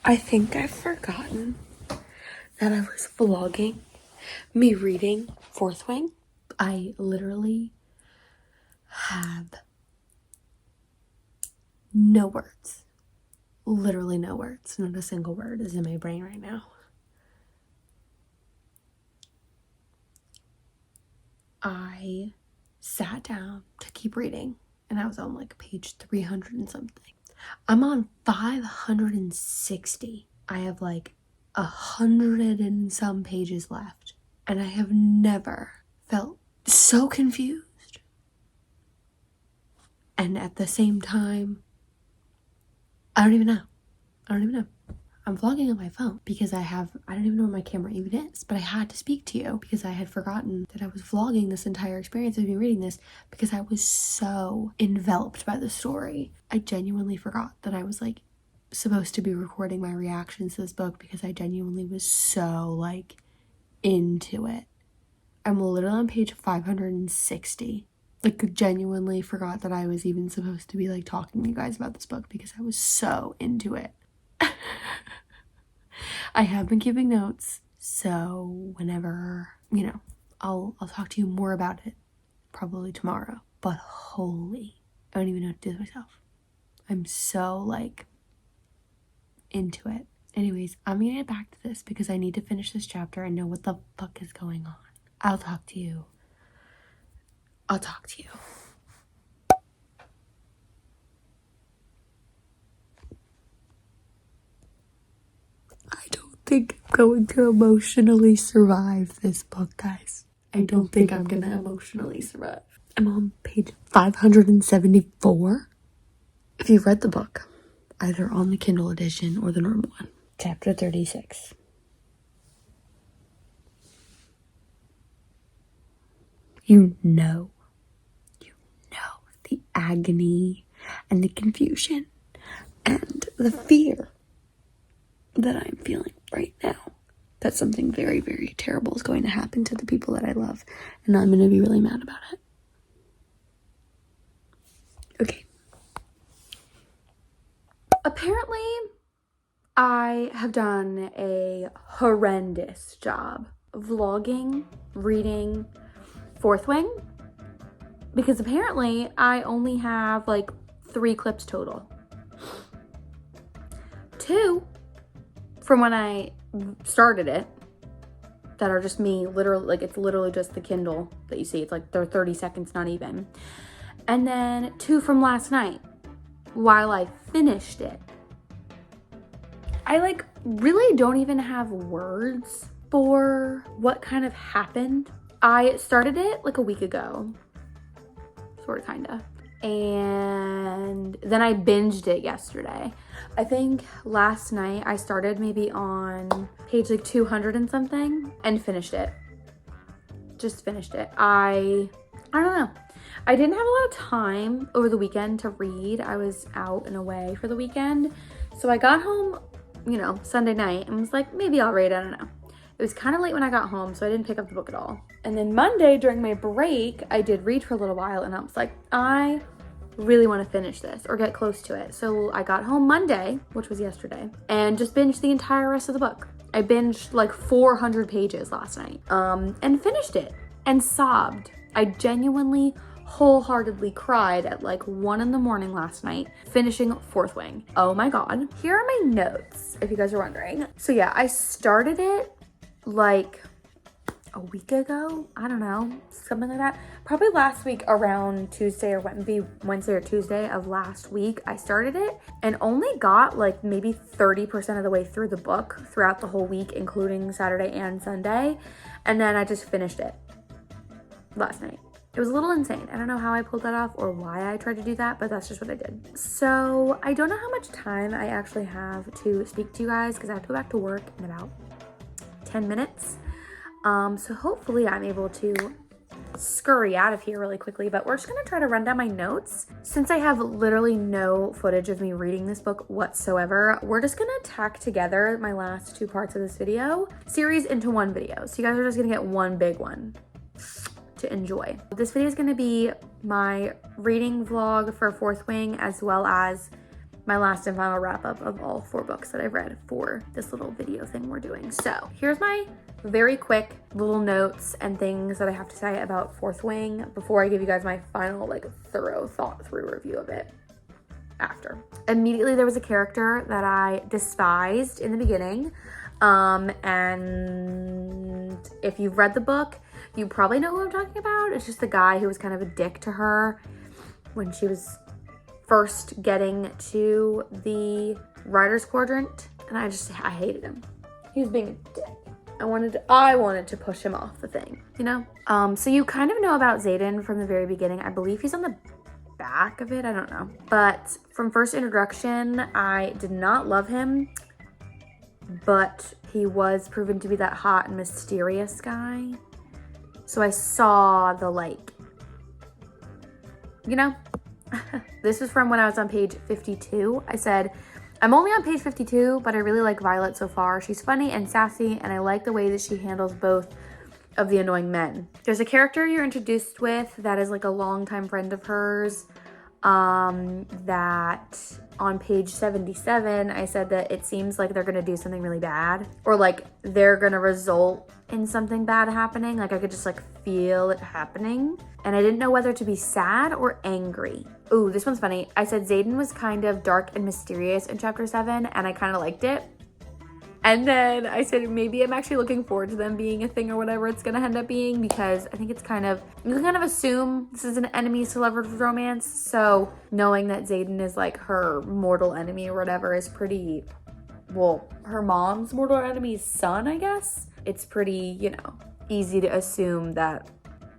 I think I've forgotten that I was vlogging me reading Fourth Wing. I literally have no words. Literally no words. Not a single word is in my brain right now. I sat down to keep reading and I was on like page 300 and something. I'm on 560. I have like 100 and some pages left. And I have never felt so confused. And at the same time, I don't even know. I'm vlogging on my phone because I don't even know where my camera even is, but I had to speak to you because I had forgotten that I was vlogging this entire experience of me reading this because I was so enveloped by the story. I genuinely forgot that I was like supposed to be recording my reactions to this book because I genuinely was so like into it. I'm literally on page 560. Like genuinely forgot that I was even supposed to be like talking to you guys about this book because I was so into it. I have been keeping notes, so whenever, I'll talk to you more about it probably tomorrow. But holy, I don't even know what to do with myself. I'm so like into it. Anyways, I'm gonna get back to this because I need to finish this chapter and know what the fuck is going on. I'll talk to you. I don't think I'm going to emotionally survive this book, guys. I don't think I'm gonna emotionally survive. I'm on page 574. If you've read the book, either on the Kindle edition or the normal one, chapter 36. You know the agony and the confusion and the fear that I'm feeling right now. That something very, very terrible is going to happen to the people that I love, and I'm going to be really mad about it. Okay. Apparently, I have done a horrendous job vlogging, reading Fourth Wing, because apparently I only have like 3 clips total. 2 from when I started it that are just me, literally, like it's literally just the Kindle that you see. It's like they're 30 seconds, not even. And then 2 from last night while I finished it. I like really don't even have words for what kind of happened. I started it like a week ago, sort of, kind of. And then I binged it yesterday. I think last night I started maybe on page like 200 and something and finished it. Just finished it. I don't know. I didn't have a lot of time over the weekend to read. I was out and away for the weekend. So I got home, Sunday night and was like, maybe I'll read, I don't know. It was kind of late when I got home, so I didn't pick up the book at all. And then Monday during my break, I did read for a little while and I was like, I really want to finish this or get close to it. So I got home Monday, which was yesterday, and just binged the entire rest of the book. I binged like 400 pages last night and finished it and sobbed. I genuinely wholeheartedly cried at like 1 a.m. last night, finishing Fourth Wing. Oh my God. Here are my notes, if you guys are wondering. So yeah, I started it like a week ago. I don't know, something like that. Probably last week around Tuesday or Wednesday or Tuesday of last week, I started it and only got like maybe 30% of the way through the book throughout the whole week, including Saturday and Sunday. And then I just finished it last night. It was a little insane. I don't know how I pulled that off or why I tried to do that, but that's just what I did. So I don't know how much time I actually have to speak to you guys because I have to go back to work in about 10 minutes. So hopefully I'm able to scurry out of here really quickly, but we're just gonna try to run down my notes. Since I have literally no footage of me reading this book whatsoever, we're just gonna tack together my last 2 parts of this video series into one video. So you guys are just gonna get one big one to enjoy. This video is going to be my reading vlog for Fourth Wing, as well as my last and final wrap up of all 4 books that I've read for this little video thing we're doing. So here's my very quick little notes and things that I have to say about Fourth Wing before I give you guys my final like thorough thought through review of it after. Immediately there was a character that I despised in the beginning. And if you've read the book, you probably know who I'm talking about. It's just the guy who was kind of a dick to her when she was first getting to the Writer's Quadrant. And I hated him. He was being a dick. I wanted to push him off the thing, you know? So you kind of know about Xaden from the very beginning. I believe he's on the back of it, I don't know. But from first introduction, I did not love him, but he was proven to be that hot and mysterious guy. So I saw the like, you know, this was from when I was on page 52. I said, I'm only on page 52, but I really like Violet so far. She's funny and sassy, and I like the way that she handles both of the annoying men. There's a character you're introduced with that is like a longtime friend of hers, that on page 77, I said that it seems like they're gonna do something really bad, or like they're gonna result in something bad happening. Like I could just like feel it happening, and I didn't know whether to be sad or angry. Ooh, this one's funny. I said Xaden was kind of dark and mysterious in chapter 7, and I kind of liked it. And then I said, maybe I'm actually looking forward to them being a thing or whatever it's gonna end up being, because I think it's kind of, you can kind of assume this is an enemies to lovers romance. So knowing that Xaden is like her mortal enemy or whatever is pretty, well, her mom's mortal enemy's son, I guess. It's pretty, you know, easy to assume that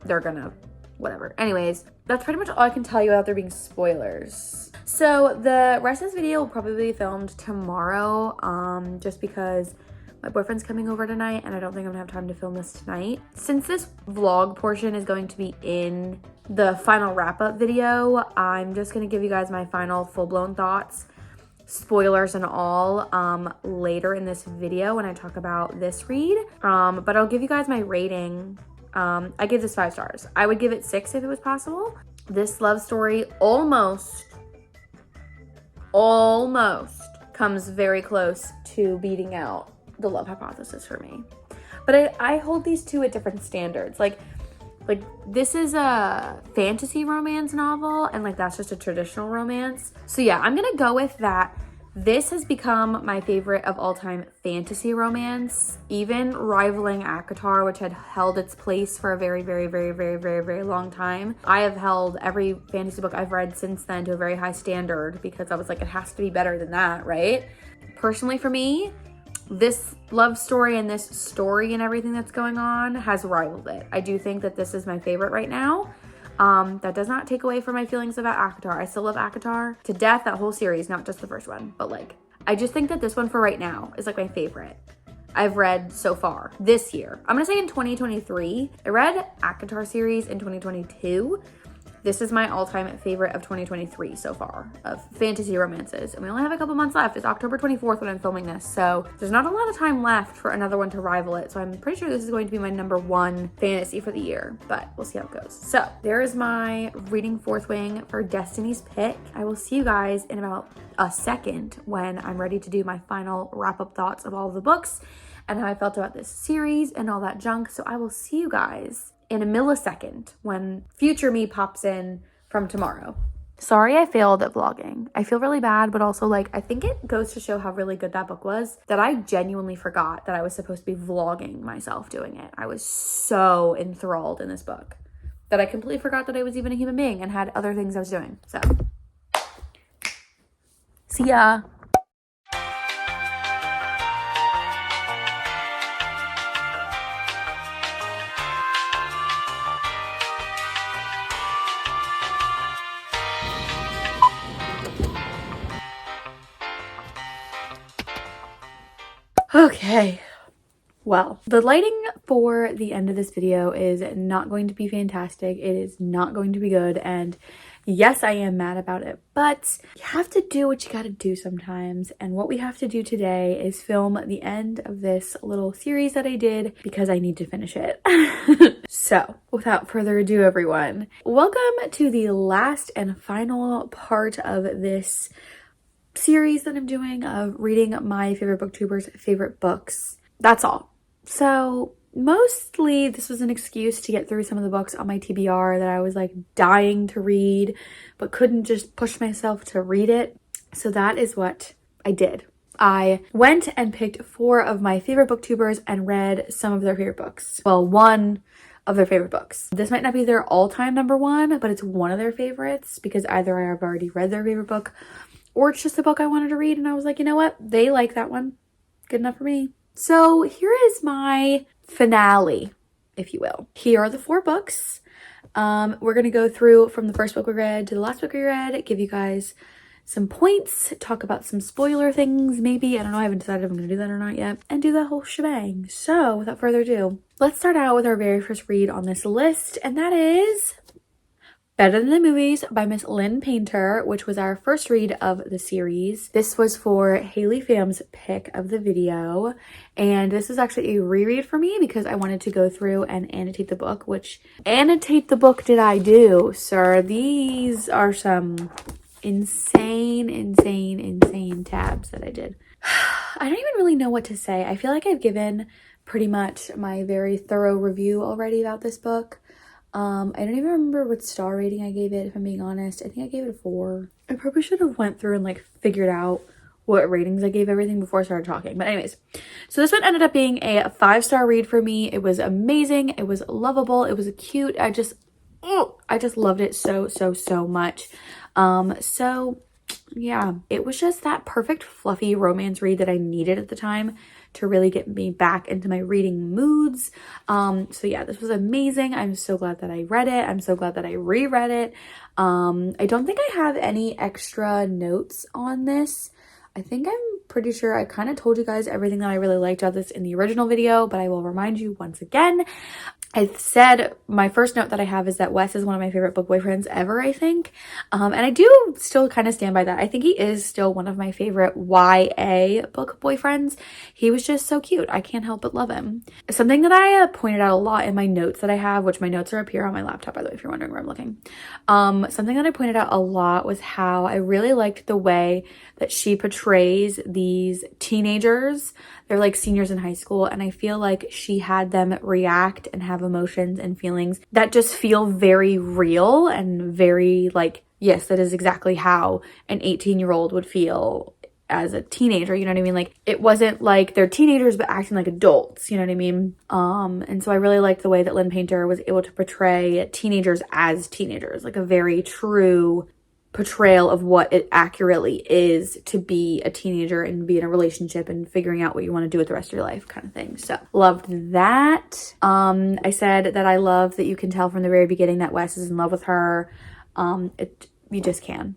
they're gonna, whatever. Anyways, that's pretty much all I can tell you without there being spoilers. So the rest of this video will probably be filmed tomorrow, just because my boyfriend's coming over tonight and I don't think I'm gonna have time to film this tonight. Since this vlog portion is going to be in the final wrap-up video, I'm just gonna give you guys my final full-blown thoughts, spoilers and all, later in this video when I talk about this read. But I'll give you guys my rating. I give this 5 stars. I would give it 6 if it was possible. This love story almost comes very close to beating out The Love Hypothesis for me. But I hold these two at different standards. Like this is a fantasy romance novel, and like that's just a traditional romance. So yeah, I'm gonna go with that. This has become my favorite of all time fantasy romance, even rivaling ACOTAR, which had held its place for a very, very, very, very, very, very long time. I have held every fantasy book I've read since then to a very high standard, because I was like, it has to be better than that, right? Personally for me, this love story and this story and everything that's going on has rivaled it. I do think that this is my favorite right now. That does not take away from my feelings about ACOTAR. I still love ACOTAR to death, that whole series, not just the first one. But like, I just think that this one for right now is like my favorite I've read so far this year. I'm gonna say in 2023. I read ACOTAR series in 2022. This is my all-time favorite of 2023 so far of fantasy romances. And we only have a couple months left. It's October 24th when I'm filming this. So there's not a lot of time left for another one to rival it. So I'm pretty sure this is going to be my #1 fantasy for the year, but we'll see how it goes. So there is my reading Fourth Wing for Destiny's Pick. I will see you guys in about a second when I'm ready to do my final wrap-up thoughts of all of the books and how I felt about this series and all that junk. So I will see you guys in a millisecond when future me pops in from tomorrow. Sorry I failed at vlogging. I feel really bad, but also like, I think it goes to show how really good that book was that I genuinely forgot that I was supposed to be vlogging myself doing it. I was so enthralled in this book that I completely forgot that I was even a human being and had other things I was doing. So, see ya. Okay, well, the lighting for the end of this video is not going to be fantastic. It is not going to be good, and yes, I am mad about it, but you have to do what you gotta do sometimes, and what we have to do today is film the end of this little series that I did because I need to finish it. So, without further ado, everyone, welcome to the last and final part of this series that I'm doing of reading my favorite booktubers' favorite books. That's all. So mostly this was an excuse to get through some of the books on my TBR that I was like dying to read, but couldn't just push myself to read it. So that is what I did. I went and picked 4 of my favorite booktubers and read some of their favorite books. Well, one of their favorite books. This might not be their all-time number one, but it's one of their favorites because either I have already read their favorite book or it's just a book I wanted to read and I was like, you know what? They like that one. Good enough for me. So here is my finale, if you will. Here are the 4 books. We're going to go through from the first book we read to the last book we read, give you guys some points, talk about some spoiler things, maybe. I don't know. I haven't decided if I'm going to do that or not yet. And do the whole shebang. So without further ado, let's start out with our very first read on this list. And that is Better Than the Movies by Miss Lynn Painter, which was our first read of the series. This was for Haley Pham's pick of the video. And this is actually a reread for me because I wanted to go through and annotate the book, which annotate the book did I do, sir. These are some insane tabs that I did. I don't even really know what to say. I feel like I've given pretty much my very thorough review already about this book. I don't even remember what star rating I gave it, if I'm being honest. I think I gave it a 4. I probably should have went through and like figured out what ratings I gave everything before I started talking. But anyways, so this one ended up being a 5-star read for me. It was amazing. It was lovable. It was cute. I just loved it so much. So yeah, it was just that perfect fluffy romance read that I needed at the time to really get me back into my reading moods. So yeah, this was amazing. I'm so glad that I read it. I'm so glad that I reread it. I don't think I have any extra notes on this. I think I'm pretty sure I kind of told you guys everything that I really liked about this in the original video, but I will remind you once again. I said my first note that I have is that Wes is one of my favorite book boyfriends ever, I think. And I do still kind of stand by that. I think he is still one of my favorite YA book boyfriends. He was just so cute. I can't help but love him. Something that I pointed out a lot in my notes that I have, which my notes are up here on my laptop, by the way, if you're wondering where I'm looking. Something that I pointed out a lot was how I really liked the way that she portrays these teenagers. They're like seniors in high school, and I feel like she had them react and have emotions and feelings that just feel very real and very like, yes, that is exactly how an 18-year-old would feel as a teenager, you know what I mean? Like, it wasn't like they're teenagers but acting like adults, you know what I mean? And so I really liked the way that Lynn Painter was able to portray teenagers as teenagers, like a very true portrayal of what it accurately is to be a teenager and be in a relationship and figuring out what you want to do with the rest of your life kind of thing. So loved that. I said that I love that you can tell from the very beginning that Wes is in love with her. You just can.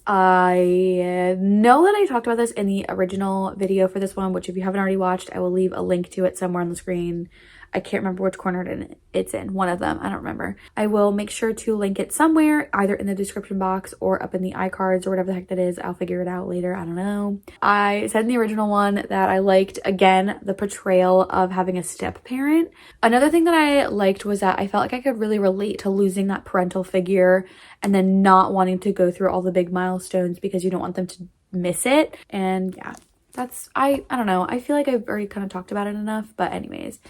I know that I talked about this in the original video for this one, which if you haven't already watched, I will leave a link to it somewhere on the screen. I can't remember which corner it's in. One of them. I don't remember. I will make sure to link it somewhere, either in the description box or up in the iCards or whatever the heck that is. I'll figure it out later. I don't know. I said in the original one that I liked, again, the portrayal of having a step parent. Another thing that I liked was that I felt like I could really relate to losing that parental figure and then not wanting to go through all the big milestones because you don't want them to miss it. And yeah, that's, I don't know. I feel like I've already kind of talked about it enough, but anyways.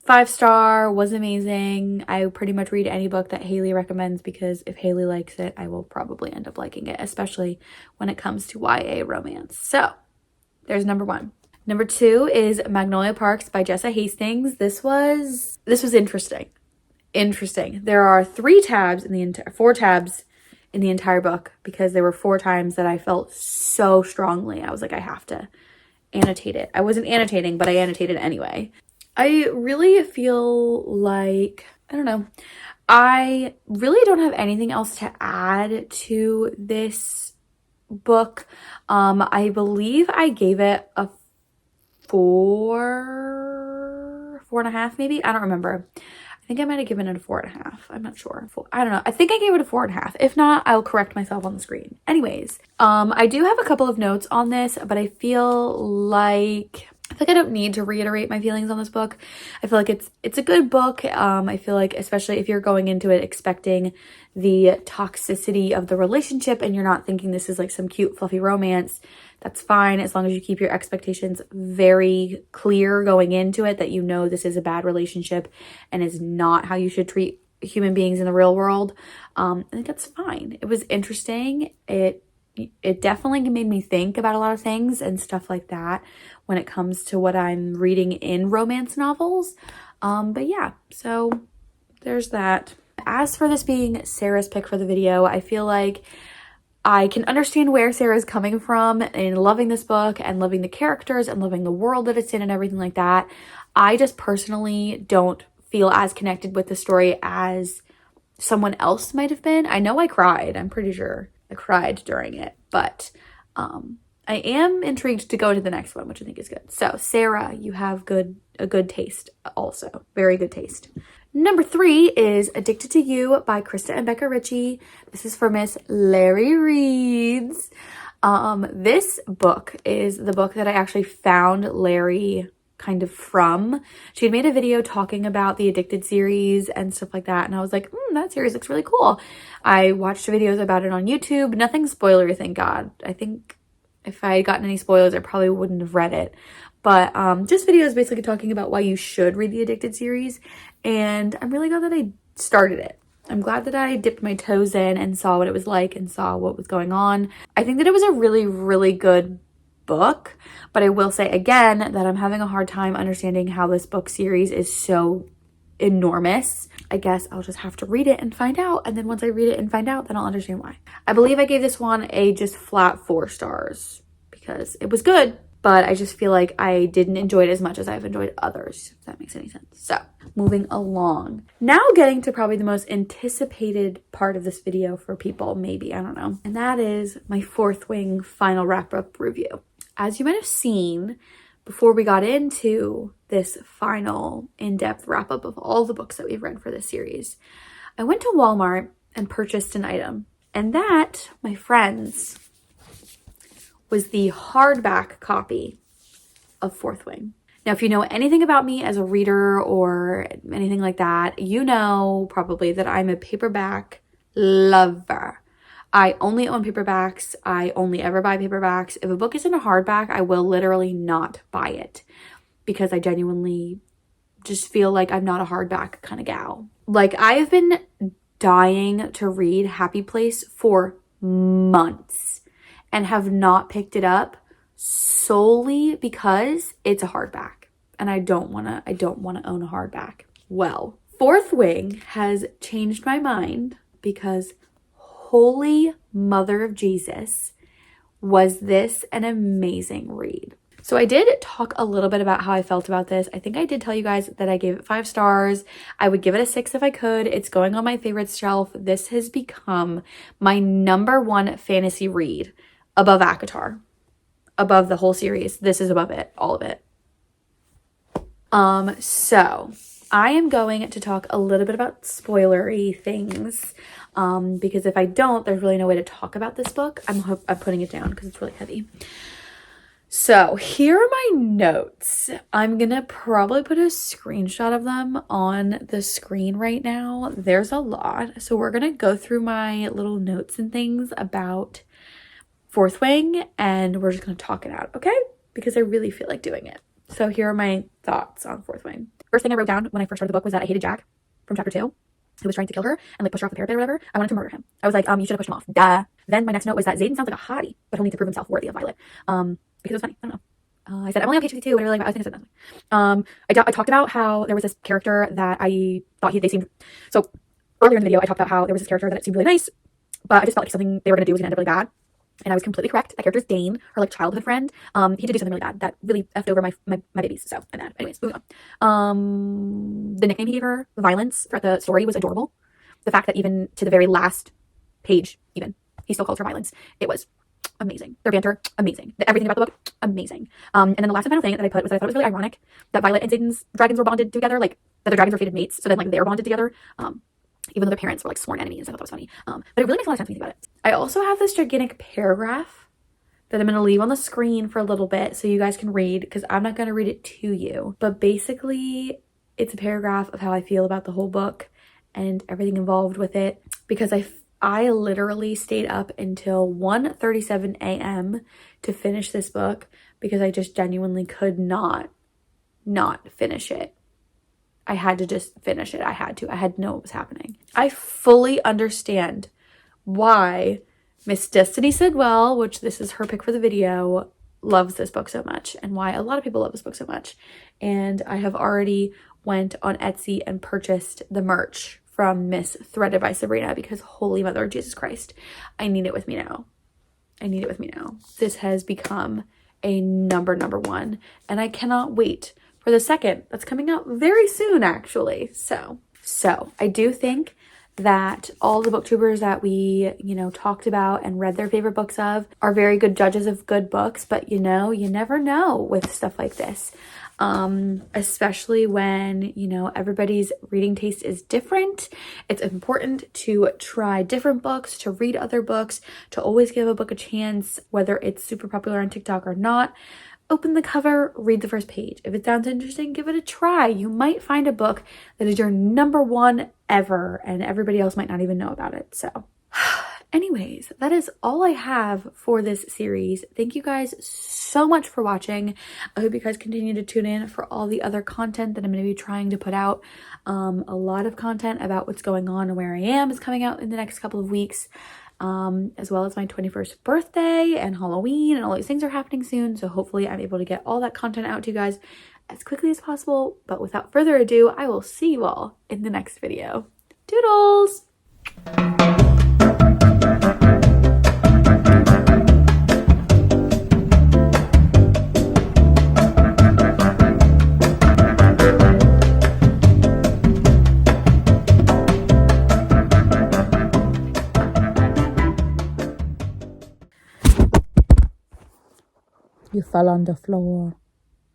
5-star, was amazing. I pretty much read any book that Haley recommends because if Haley likes it, I will probably end up liking it, especially when it comes to YA romance. So there's number 1. Number 2 is Magnolia Parks by Jessa Hastings. This was interesting. There are 4 tabs in the entire book because there were 4 times that I felt so strongly. I was like, I have to annotate it. I wasn't annotating, but I annotated anyway. I really feel like, I don't know, I really don't have anything else to add to this book. I believe I gave it a 4.5 maybe. I don't remember. I think I might have given it a 4.5. I'm not sure. I don't know. I think I gave it a 4.5. If not, I'll correct myself on the screen. Anyways, I do have a couple of notes on this, but I feel like I feel like I don't need to reiterate my feelings on this book. I feel like it's a good book. I feel like especially if you're going into it expecting the toxicity of the relationship and you're not thinking this is like some cute fluffy romance, that's fine as long as you keep your expectations very clear going into it, that you know this is a bad relationship and is not how you should treat human beings in the real world. I think that's fine. It was interesting. It definitely made me think about a lot of things and stuff like that when it comes to what I'm reading in romance novels. But yeah, so there's that. As for this being Sarah's pick for the video, I feel like I can understand where Sarah's coming from in loving this book and loving the characters and loving the world that it's in and everything like that. I just personally don't feel as connected with the story as someone else might have been. I know I cried. I'm pretty sure I cried during it, but I am intrigued to go to the next one, which I think is good. So Sarah, you have a good taste also. Very good taste. Number 3 is Addicted to You by Krista and Becca Ritchie. This is for Miss Larry Reads. This book is the book that I actually found Larry kind of from. She had made a video talking about the Addicted series and stuff like that, and I was like, that series looks really cool. I watched videos about it on YouTube. Nothing spoilery, thank God. I think if I had gotten any spoilers, I probably wouldn't have read it. But just videos basically talking about why you should read the Addicted series, and I'm really glad that I started it. I'm glad that I dipped my toes in and saw what it was like and saw what was going on. I think that it was a really, really good book, but I will say again that I'm having a hard time understanding how this book series is so enormous. I guess I'll just have to read it and find out, and then once I read it and find out, then I'll understand why. I believe I gave this one a just flat 4 stars because it was good, but I just feel like I didn't enjoy it as much as I've enjoyed others, if that makes any sense. So moving along, now getting to probably the most anticipated part of this video for people, maybe, I don't know, and that is my Fourth Wing final wrap-up review. As you might have seen, before we got into this final in-depth wrap-up of all the books that we've read for this series, I went to Walmart and purchased an item. And that, my friends, was the hardback copy of Fourth Wing. Now, if you know anything about me as a reader or anything like that, you know probably that I'm a paperback lover. I only own paperbacks. I only ever buy paperbacks. If a book isn't a hardback, I will literally not buy it because I genuinely just feel like I'm not a hardback kind of gal. Like, I have been dying to read Happy Place for months and have not picked it up solely because it's a hardback and I don't want to own a hardback. Well, Fourth Wing has changed my mind because holy mother of Jesus, was this an amazing read. So I did talk a little bit about how I felt about this. I think I did tell you guys that I gave it 5 stars. I would give it a 6 if I could. It's going on my favorites shelf. This has become my #1 fantasy read above ACOTAR, above the whole series. This is above it, all of it. So I am going to talk a little bit about spoilery things, because if I don't, there's really no way to talk about this book. I'm putting it down because it's really heavy. So here are my notes. I'm gonna probably put a screenshot of them on the screen right now. There's a lot. So we're gonna go through my little notes and things about Fourth Wing and we're just gonna talk it out, okay? Because I really feel like doing it. So here are my thoughts on Fourth Wing. First thing I wrote down when I first started the book was that I hated Jack from chapter 2, who was trying to kill her and like push her off the parapet or whatever. I wanted to murder him. I was like, you should have pushed him off. Duh. Then my next note was that Xaden sounds like a hottie, but he'll need to prove himself worthy of Violet. Because it was funny. I don't know. I said I'm only on page 52. What I really like, I think I said that. I talked about how there was this character that I thought they seemed. So earlier in the video, I talked about how there was this character that seemed really nice, but I just felt like something they were gonna do was gonna end up really bad. And I was completely correct. That character is Dane, her like childhood friend. He did do something really bad that really effed over my babies. So I'm mad. Anyways, moving on. The nickname he gave her, Violence, throughout the story was adorable. The fact that even to the very last page, even he still calls her Violence. It was amazing. Their banter, amazing. Everything about the book, amazing. And then the last and final thing that I put was that I thought it was really ironic that Violet and Xaden's dragons were bonded together, like that their dragons were fated mates. So then like they're bonded together. Even though their parents were like sworn enemies. I thought that was funny. But it really makes a lot of sense to think about it. I also have this gigantic paragraph that I'm going to leave on the screen for a little bit so you guys can read, because I'm not going to read it to you. But basically, it's a paragraph of how I feel about the whole book and everything involved with it, because I literally stayed up until 1:37 a.m. to finish this book because I just genuinely could not finish it. I had to just finish it. I had to know what was happening. I fully understand why Miss Destiny Sidwell, which this is her pick for the video, loves this book so much, and why a lot of people love this book so much. And I have already went on Etsy and purchased the merch from Miss Threaded by Sabrina, because holy mother of Jesus Christ, I need it with me now. I need it with me now. This has become a number one, and I cannot wait for the second that's coming out very soon, actually. So I do think that all the booktubers that we, talked about and read their favorite books of are very good judges of good books, but you never know with stuff like this. Especially when, everybody's reading taste is different. It's important to try different books, to read other books, to always give a book a chance, whether it's super popular on TikTok or not. Open the cover, read the first page. If it sounds interesting, give it a try. You might find a book that is your number one ever, and everybody else might not even know about it. So anyways, that is all I have for this series. Thank you guys so much for watching. I hope you guys continue to tune in for all the other content that I'm going to be trying to put out. A lot of content about what's going on and where I am is coming out in the next couple of weeks. As well as my 21st birthday and Halloween, and all these things are happening soon. So hopefully I'm able to get all that content out to you guys as quickly as possible. But without further ado, I will see you all in the next video. Doodles! You fell on the floor.